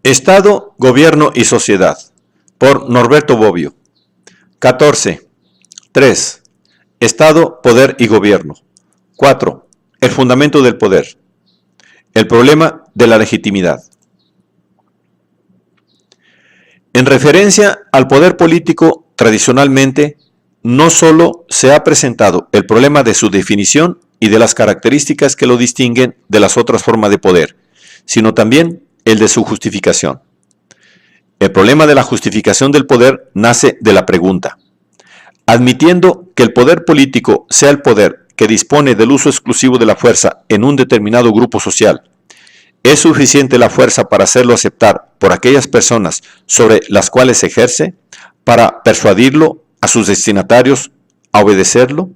Estado, Gobierno y Sociedad, por Norberto Bobbio. 14. 3. Estado, Poder y Gobierno. 4. El fundamento del poder. El problema de la legitimidad. En referencia al poder político, tradicionalmente, no solo se ha presentado el problema de su definición y de las características que lo distinguen de las otras formas de poder, sino también el de su justificación. El problema de la justificación del poder nace de la pregunta: admitiendo que el poder político sea el poder que dispone del uso exclusivo de la fuerza en un determinado grupo social, ¿es suficiente la fuerza para hacerlo aceptar por aquellas personas sobre las cuales se ejerce, para persuadirlo a sus destinatarios a obedecerlo?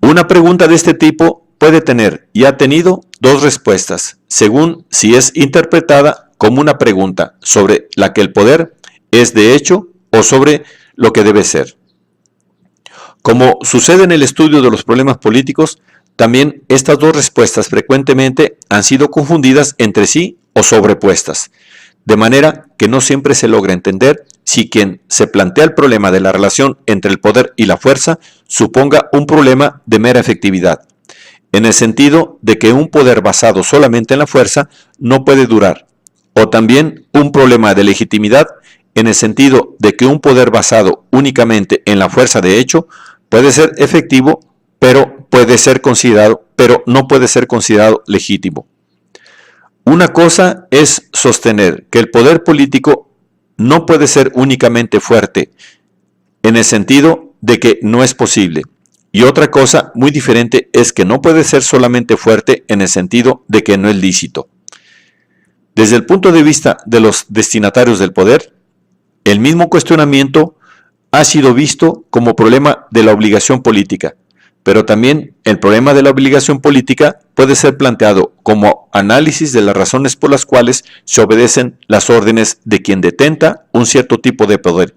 Una pregunta de este tipo puede tener y ha tenido dos respuestas, según si es interpretada como una pregunta sobre la que el poder es de hecho o sobre lo que debe ser. Como sucede en el estudio de los problemas políticos, también estas dos respuestas frecuentemente han sido confundidas entre sí o sobrepuestas, de manera que no siempre se logra entender si quien se plantea el problema de la relación entre el poder y la fuerza suponga un problema de mera efectividad, en el sentido de que un poder basado solamente en la fuerza no puede durar, o también un problema de legitimidad en el sentido de que un poder basado únicamente en la fuerza de hecho puede ser efectivo, pero no puede ser considerado legítimo. Una cosa es sostener que el poder político no puede ser únicamente fuerte, en el sentido de que no es posible, y otra cosa muy diferente es que no puede ser solamente fuerte en el sentido de que no es lícito. Desde el punto de vista de los destinatarios del poder, el mismo cuestionamiento ha sido visto como problema de la obligación política, pero también el problema de la obligación política puede ser planteado como análisis de las razones por las cuales se obedecen las órdenes de quien detenta un cierto tipo de poder,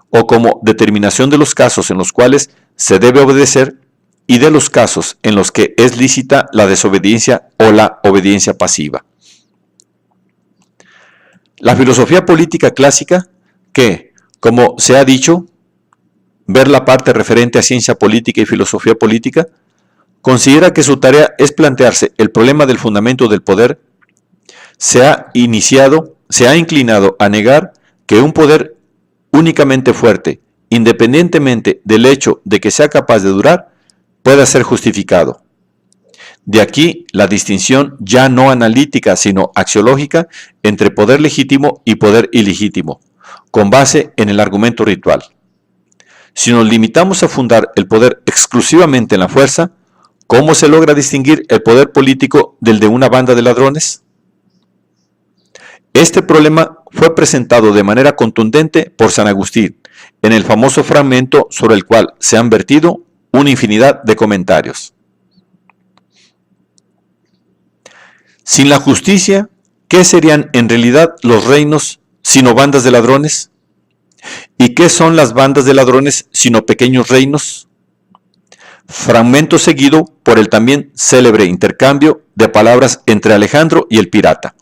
o como determinación de los casos en los cuales se debe obedecer y de los casos en los que es lícita la desobediencia o la obediencia pasiva. La filosofía política clásica, que, como se ha dicho, ver la parte referente a ciencia política y filosofía política, considera que su tarea es plantearse el problema del fundamento del poder, se ha inclinado a negar que un poder únicamente fuerte, independientemente del hecho de que sea capaz de durar, pueda ser justificado. De aquí la distinción ya no analítica, sino axiológica, entre poder legítimo y poder ilegítimo, con base en el argumento ritual. Si nos limitamos a fundar el poder exclusivamente en la fuerza, ¿cómo se logra distinguir el poder político del de una banda de ladrones? Este problema fue presentado de manera contundente por San Agustín en el famoso fragmento sobre el cual se han vertido una infinidad de comentarios. Sin la justicia, ¿qué serían en realidad los reinos sino bandas de ladrones? ¿Y qué son las bandas de ladrones sino pequeños reinos? Fragmento seguido por el también célebre intercambio de palabras entre Alejandro y el pirata.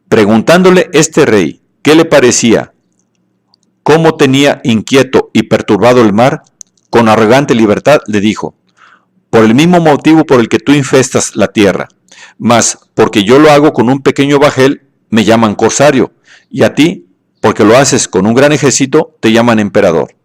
Preguntándole este rey qué le parecía, cómo tenía inquieto y perturbado el mar, con arrogante libertad le dijo: por el mismo motivo por el que tú infestas la tierra, mas porque yo lo hago con un pequeño bajel, me llaman corsario, y a ti, porque lo haces con un gran ejército, te llaman emperador.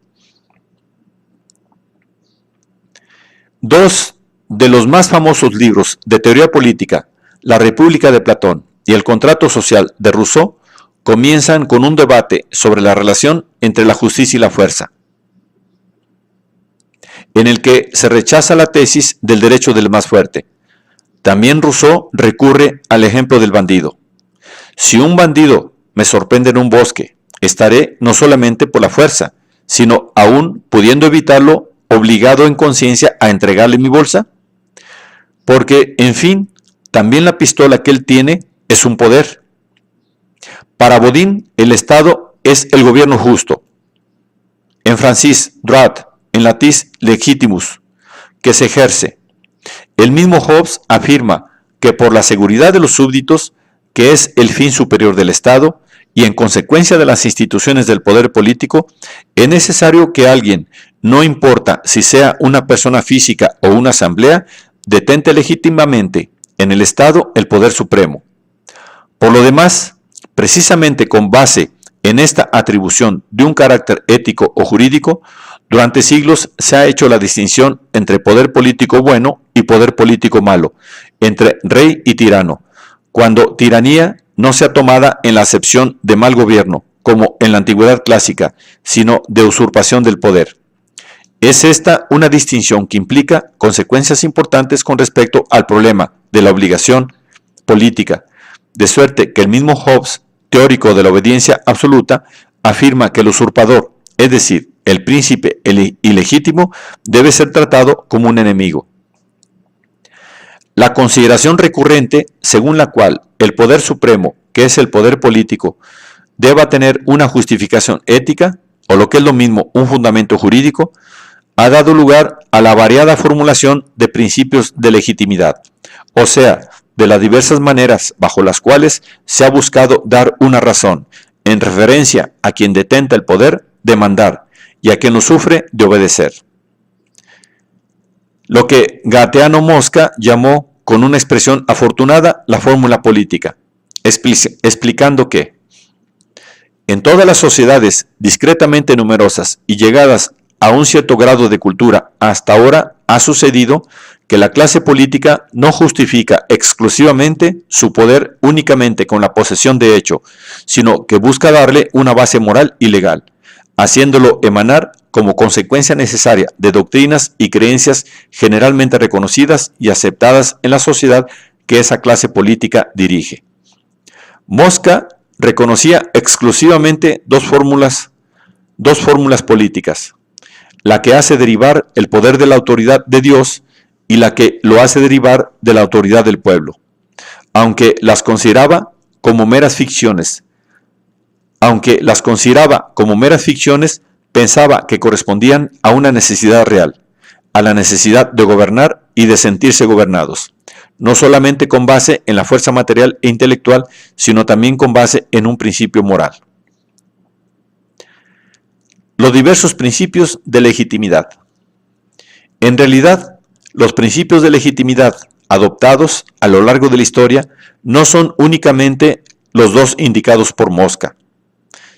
Dos de los más famosos libros de teoría política, La República de Platón y El Contrato Social de Rousseau, comienzan con un debate sobre la relación entre la justicia y la fuerza, en el que se rechaza la tesis del derecho del más fuerte. También Rousseau recurre al ejemplo del bandido. Si un bandido me sorprende en un bosque, estaré no solamente por la fuerza, sino aún pudiendo evitarlo, obligado en conciencia a entregarle mi bolsa, porque, en fin, también la pistola que él tiene es un poder. Para Bodin, el Estado es el gobierno justo. En Francis Droit, en latis legitimus, que se ejerce. El mismo Hobbes afirma que por la seguridad de los súbditos que es el fin superior del Estado, y en consecuencia de las instituciones del poder político, es necesario que alguien, no importa si sea una persona física o una asamblea, detente legítimamente en el Estado el poder supremo. Por lo demás, precisamente con base en esta atribución de un carácter ético o jurídico, durante siglos se ha hecho la distinción entre poder político bueno y poder político malo, entre rey y tirano, cuando tiranía no sea tomada en la acepción de mal gobierno, como en la antigüedad clásica, sino de usurpación del poder. Es esta una distinción que implica consecuencias importantes con respecto al problema de la obligación política, de suerte que el mismo Hobbes, teórico de la obediencia absoluta, afirma que el usurpador, es decir, el príncipe ilegítimo, debe ser tratado como un enemigo. La consideración recurrente, según la cual el poder supremo, que es el poder político, deba tener una justificación ética, o lo que es lo mismo, un fundamento jurídico, ha dado lugar a la variada formulación de principios de legitimidad, o sea, de las diversas maneras bajo las cuales se ha buscado dar una razón, en referencia a quien detenta el poder de mandar y a quien lo sufre de obedecer. Lo que Gaetano Mosca llamó con una expresión afortunada la fórmula política, explicando que en todas las sociedades discretamente numerosas y llegadas a un cierto grado de cultura hasta ahora ha sucedido que la clase política no justifica exclusivamente su poder únicamente con la posesión de hecho, sino que busca darle una base moral y legal, haciéndolo emanar como consecuencia necesaria de doctrinas y creencias generalmente reconocidas y aceptadas en la sociedad que esa clase política dirige. Mosca reconocía exclusivamente dos fórmulas políticas, la que hace derivar el poder de la autoridad de Dios y la que lo hace derivar de la autoridad del pueblo, aunque las consideraba como meras ficciones. Pensaba que correspondían a una necesidad real, a la necesidad de gobernar y de sentirse gobernados, no solamente con base en la fuerza material e intelectual, sino también con base en un principio moral. Los diversos principios de legitimidad. En realidad, los principios de legitimidad adoptados a lo largo de la historia no son únicamente los dos indicados por Mosca.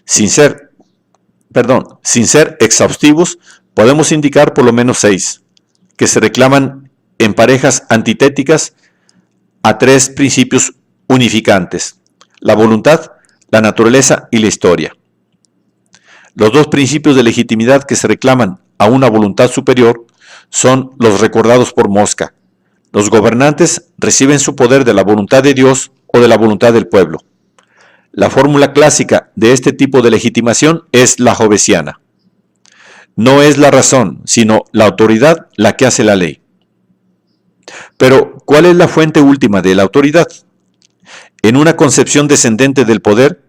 Sin ser exhaustivos, podemos indicar por lo menos 6, que se reclaman en parejas antitéticas a 3 principios unificantes: la voluntad, la naturaleza y la historia. Los 2 principios de legitimidad que se reclaman a una voluntad superior son los recordados por Mosca. Los gobernantes reciben su poder de la voluntad de Dios o de la voluntad del pueblo. La fórmula clásica de este tipo de legitimación es la hobbesiana. No es la razón, sino la autoridad la que hace la ley. Pero, ¿cuál es la fuente última de la autoridad? En una concepción descendente del poder,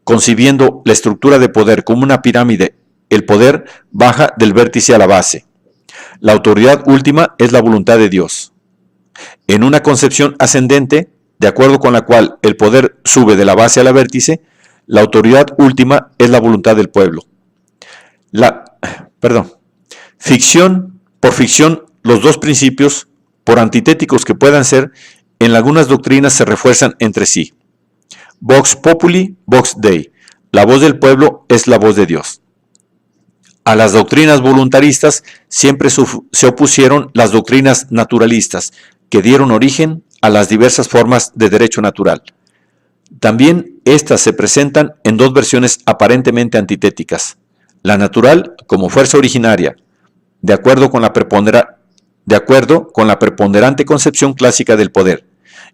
concibiendo la estructura de poder como una pirámide, el poder baja del vértice a la base. La autoridad última es la voluntad de Dios. En una concepción ascendente, de acuerdo con la cual el poder sube de la base a la vértice, la autoridad última es la voluntad del pueblo. Por ficción, los 2 principios, por antitéticos que puedan ser, en algunas doctrinas se refuerzan entre sí. Vox populi, vox Dei. La voz del pueblo es la voz de Dios. A las doctrinas voluntaristas siempre se opusieron las doctrinas naturalistas, que dieron origen a las diversas formas de derecho natural. También estas se presentan en 2 versiones aparentemente antitéticas: la natural como fuerza originaria, de acuerdo con la preponderante concepción clásica del poder,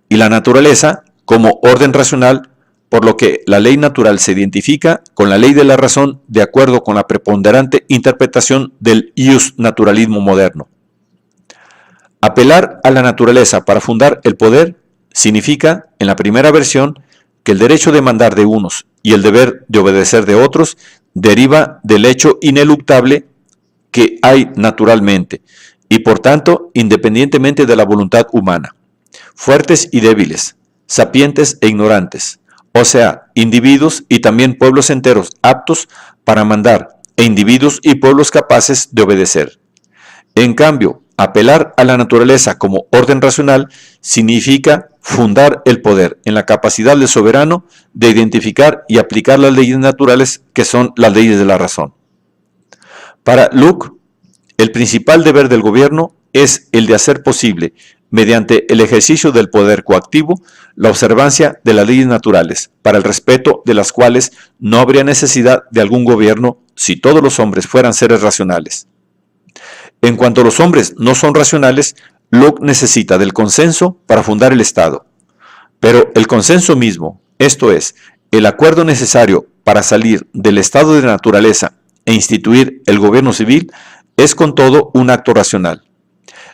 y la naturaleza como orden racional, por lo que la ley natural se identifica con la ley de la razón de acuerdo con la preponderante interpretación del ius naturalismo moderno. Apelar a la naturaleza para fundar el poder significa, en la primera versión, que el derecho de mandar de unos y el deber de obedecer de otros deriva del hecho ineluctable que hay naturalmente y por tanto independientemente de la voluntad humana. Fuertes y débiles, sapientes e ignorantes, o sea, individuos y también pueblos enteros aptos para mandar e individuos y pueblos capaces de obedecer. En cambio, apelar a la naturaleza como orden racional significa fundar el poder en la capacidad del soberano de identificar y aplicar las leyes naturales que son las leyes de la razón. Para Locke, el principal deber del gobierno es el de hacer posible, mediante el ejercicio del poder coactivo, la observancia de las leyes naturales, para el respeto de las cuales no habría necesidad de algún gobierno si todos los hombres fueran seres racionales. En cuanto los hombres no son racionales, Locke necesita del consenso para fundar el Estado. Pero el consenso mismo, esto es, el acuerdo necesario para salir del estado de naturaleza e instituir el gobierno civil, es con todo un acto racional.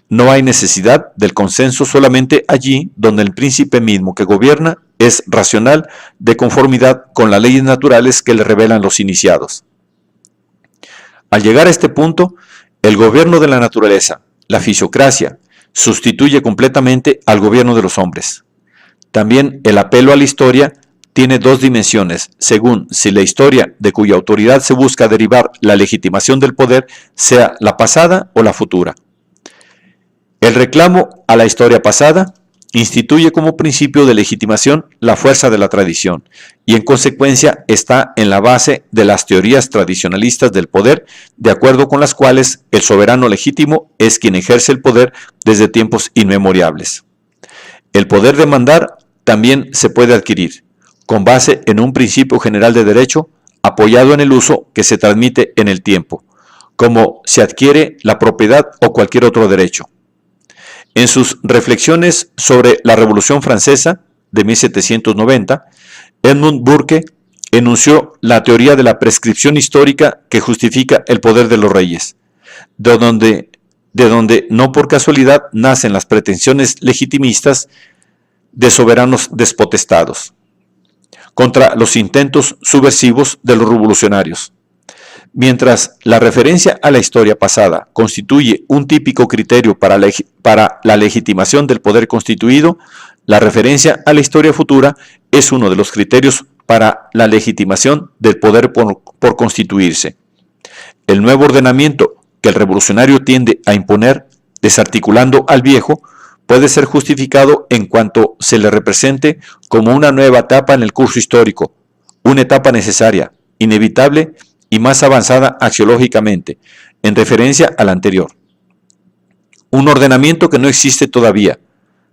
No hay necesidad del consenso solamente allí donde el príncipe mismo que gobierna es racional de conformidad con las leyes naturales que le revelan los iniciados. Al llegar a este punto, el gobierno de la naturaleza, la fisiocracia, sustituye completamente al gobierno de los hombres. También el apelo a la historia tiene dos dimensiones, según si la historia de cuya autoridad se busca derivar la legitimación del poder sea la pasada o la futura. El reclamo a la historia pasada instituye como principio de legitimación la fuerza de la tradición y en consecuencia está en la base de las teorías tradicionalistas del poder, de acuerdo con las cuales el soberano legítimo es quien ejerce el poder desde tiempos inmemoriales. El poder de mandar también se puede adquirir, con base en un principio general de derecho apoyado en el uso que se transmite en el tiempo, como se adquiere la propiedad o cualquier otro derecho. En sus reflexiones sobre la Revolución Francesa de 1790, Edmund Burke enunció la teoría de la prescripción histórica que justifica el poder de los reyes, de donde no por casualidad nacen las pretensiones legitimistas de soberanos despotestados, contra los intentos subversivos de los revolucionarios. Mientras la referencia a la historia pasada constituye un típico criterio para la legitimación del poder constituido, la referencia a la historia futura es uno de los criterios para la legitimación del poder por constituirse. El nuevo ordenamiento que el revolucionario tiende a imponer, desarticulando al viejo, puede ser justificado en cuanto se le represente como una nueva etapa en el curso histórico, una etapa necesaria, inevitable y más avanzada axiológicamente, en referencia a la anterior. Un ordenamiento que no existe todavía,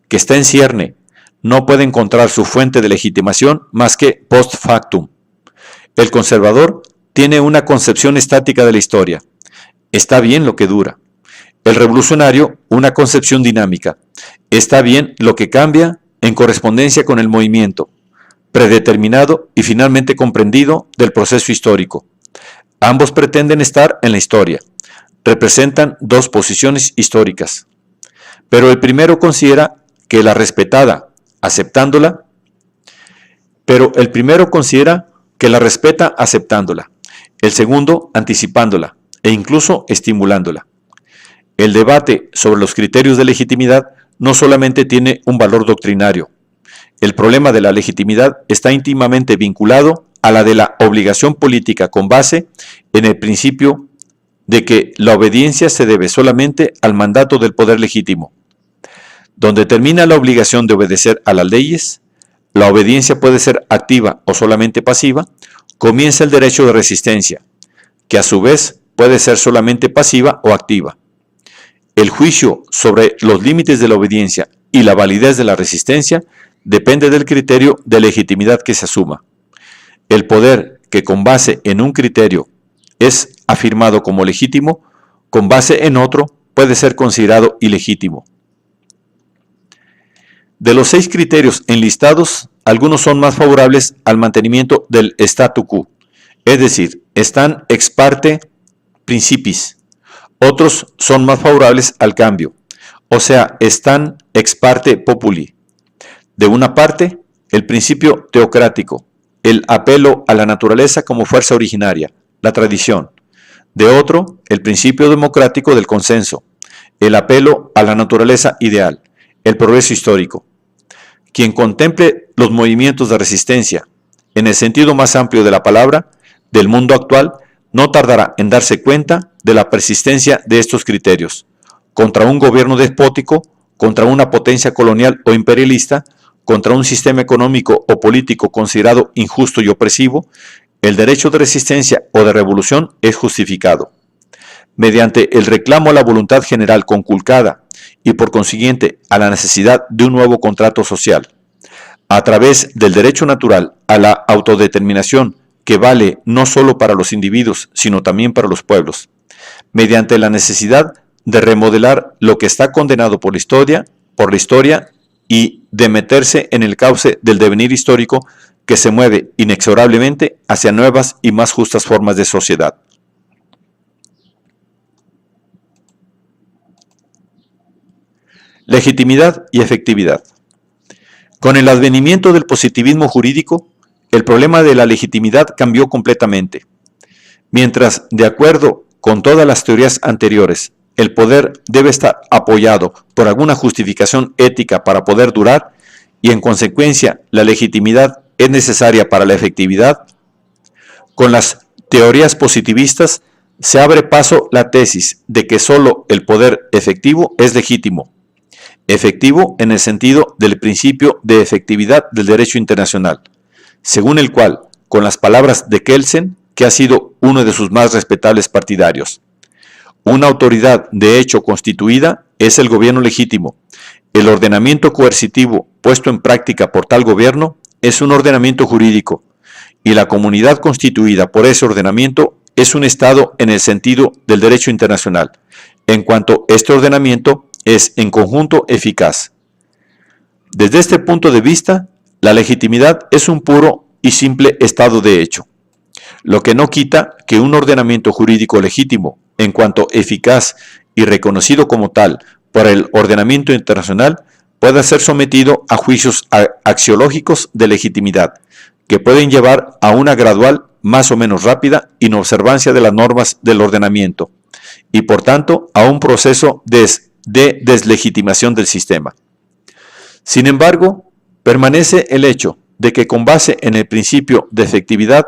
que está en cierne, no puede encontrar su fuente de legitimación más que post factum. El conservador tiene una concepción estática de la historia. Está bien lo que dura. El revolucionario, una concepción dinámica. Está bien lo que cambia en correspondencia con el movimiento, predeterminado y finalmente comprendido del proceso histórico. Ambos pretenden estar en la historia. Representan dos posiciones históricas. Pero el primero considera que la respeta aceptándola. El segundo anticipándola e incluso estimulándola. El debate sobre los criterios de legitimidad no solamente tiene un valor doctrinario. El problema de la legitimidad está íntimamente vinculado a la de la obligación política con base en el principio de que la obediencia se debe solamente al mandato del poder legítimo. Donde termina la obligación de obedecer a las leyes, la obediencia puede ser activa o solamente pasiva, comienza el derecho de resistencia, que a su vez puede ser solamente pasiva o activa. El juicio sobre los límites de la obediencia y la validez de la resistencia depende del criterio de legitimidad que se asuma. El poder que con base en un criterio es afirmado como legítimo, con base en otro puede ser considerado ilegítimo. De los 6 criterios enlistados, algunos son más favorables al mantenimiento del statu quo, es decir, están ex parte principis. Otros son más favorables al cambio, o sea, están ex parte populi. De una parte, el principio teocrático, el apelo a la naturaleza como fuerza originaria, la tradición. De otro, el principio democrático del consenso, el apelo a la naturaleza ideal, el progreso histórico. Quien contemple los movimientos de resistencia, en el sentido más amplio de la palabra, del mundo actual, no tardará en darse cuenta de la persistencia de estos criterios. Contra un gobierno despótico, contra una potencia colonial o imperialista, contra un sistema económico o político considerado injusto y opresivo, el derecho de resistencia o de revolución es justificado. Mediante el reclamo a la voluntad general conculcada y por consiguiente a la necesidad de un nuevo contrato social, a través del derecho natural a la autodeterminación que vale no solo para los individuos, sino también para los pueblos, mediante la necesidad de remodelar lo que está condenado por la historia y de meterse en el cauce del devenir histórico que se mueve inexorablemente hacia nuevas y más justas formas de sociedad. Legitimidad y efectividad. Con el advenimiento del positivismo jurídico, el problema de la legitimidad cambió completamente. Mientras, de acuerdo con todas las teorías anteriores, el poder debe estar apoyado por alguna justificación ética para poder durar y en consecuencia la legitimidad es necesaria para la efectividad, con las teorías positivistas se abre paso la tesis de que solo el poder efectivo es legítimo. Efectivo en el sentido del principio de efectividad del derecho internacional, según el cual, con las palabras de Kelsen, que ha sido uno de sus más respetables partidarios, una autoridad de hecho constituida es el gobierno legítimo. El ordenamiento coercitivo puesto en práctica por tal gobierno es un ordenamiento jurídico, y la comunidad constituida por ese ordenamiento es un Estado en el sentido del derecho internacional, en cuanto este ordenamiento es en conjunto eficaz. Desde este punto de vista, la legitimidad es un puro y simple estado de hecho, lo que no quita que un ordenamiento jurídico legítimo, en cuanto eficaz y reconocido como tal por el ordenamiento internacional, pueda ser sometido a juicios axiológicos de legitimidad, que pueden llevar a una gradual, más o menos rápida, inobservancia de las normas del ordenamiento, y por tanto a un proceso de deslegitimación del sistema. Sin embargo, permanece el hecho de que con base en el principio de efectividad,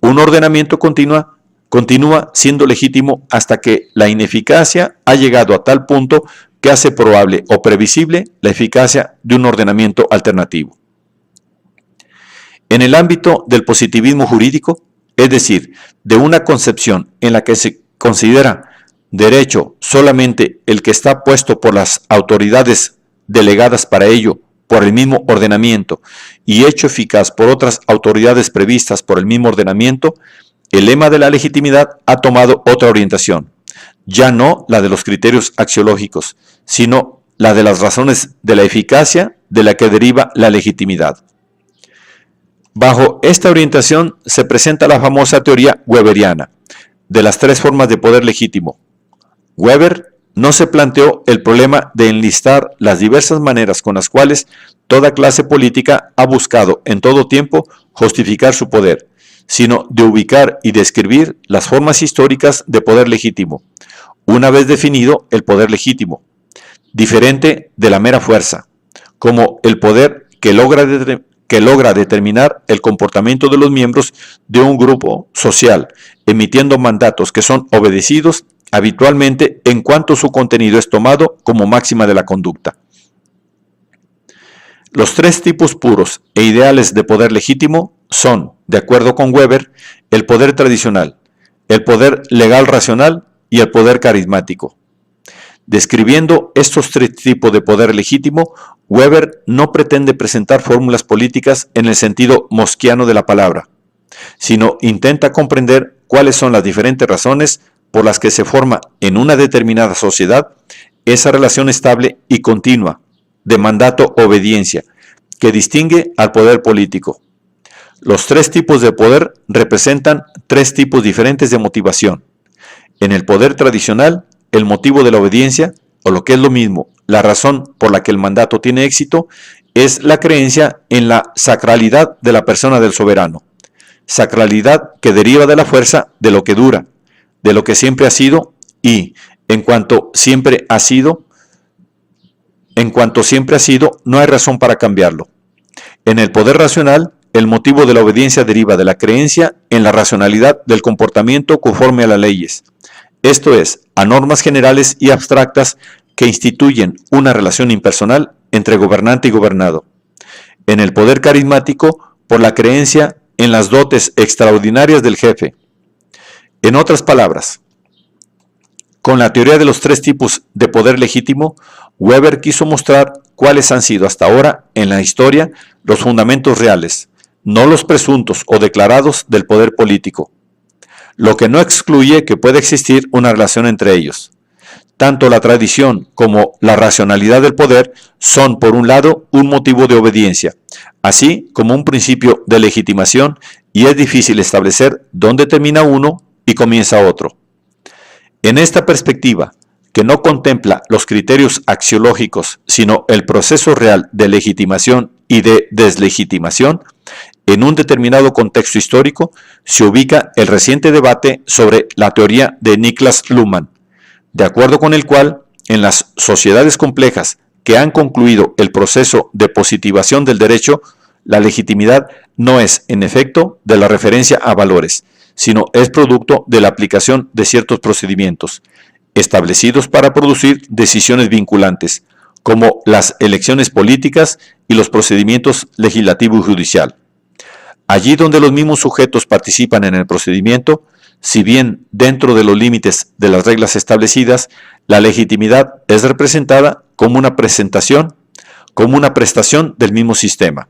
un ordenamiento continúa siendo legítimo hasta que la ineficacia ha llegado a tal punto que hace probable o previsible la eficacia de un ordenamiento alternativo. En el ámbito del positivismo jurídico, es decir, de una concepción en la que se considera derecho solamente el que está puesto por las autoridades delegadas para ello por el mismo ordenamiento y hecho eficaz por otras autoridades previstas por el mismo ordenamiento, el lema de la legitimidad ha tomado otra orientación, ya no la de los criterios axiológicos, sino la de las razones de la eficacia de la que deriva la legitimidad. Bajo esta orientación se presenta la famosa teoría weberiana de las tres formas de poder legítimo. Weber no se planteó el problema de enlistar las diversas maneras con las cuales toda clase política ha buscado en todo tiempo justificar su poder, sino de ubicar y describir las formas históricas de poder legítimo, una vez definido el poder legítimo, diferente de la mera fuerza, como el poder que logra determinar el comportamiento de los miembros de un grupo social, emitiendo mandatos que son obedecidos habitualmente en cuanto su contenido es tomado como máxima de la conducta. Los tres tipos puros e ideales de poder legítimo son, de acuerdo con Weber, el poder tradicional, el poder legal racional y el poder carismático. Describiendo estos tres tipos de poder legítimo, Weber no pretende presentar fórmulas políticas en el sentido mosquiano de la palabra, sino intenta comprender cuáles son las diferentes razones por las que se forma en una determinada sociedad esa relación estable y continua de mandato-obediencia que distingue al poder político. Los tres tipos de poder representan tres tipos diferentes de motivación. En el poder tradicional, el motivo de la obediencia, o lo que es lo mismo, la razón por la que el mandato tiene éxito, es la creencia en la sacralidad de la persona del soberano. Sacralidad que deriva de la fuerza de lo que dura, de lo que siempre ha sido y, en cuanto siempre ha sido, no hay razón para cambiarlo. En el poder racional, el motivo de la obediencia deriva de la creencia en la racionalidad del comportamiento conforme a las leyes, esto es, a normas generales y abstractas que instituyen una relación impersonal entre gobernante y gobernado. En el poder carismático, por la creencia en las dotes extraordinarias del jefe. En otras palabras, con la teoría de los tres tipos de poder legítimo, Weber quiso mostrar cuáles han sido hasta ahora en la historia los fundamentos reales, no los presuntos o declarados del poder político, lo que no excluye que pueda existir una relación entre ellos. Tanto la tradición como la racionalidad del poder son, por un lado, un motivo de obediencia, así como un principio de legitimación, y es difícil establecer dónde termina uno y comienza otro. En esta perspectiva, que no contempla los criterios axiológicos, sino el proceso real de legitimación y de deslegitimación, en un determinado contexto histórico se ubica el reciente debate sobre la teoría de Niklas Luhmann, de acuerdo con el cual, en las sociedades complejas que han concluido el proceso de positivación del derecho, la legitimidad no es, en efecto, de la referencia a valores, sino es producto de la aplicación de ciertos procedimientos, establecidos para producir decisiones vinculantes, como las elecciones políticas y los procedimientos legislativo y judicial. Allí donde los mismos sujetos participan en el procedimiento, si bien dentro de los límites de las reglas establecidas, la legitimidad es representada como una prestación del mismo sistema.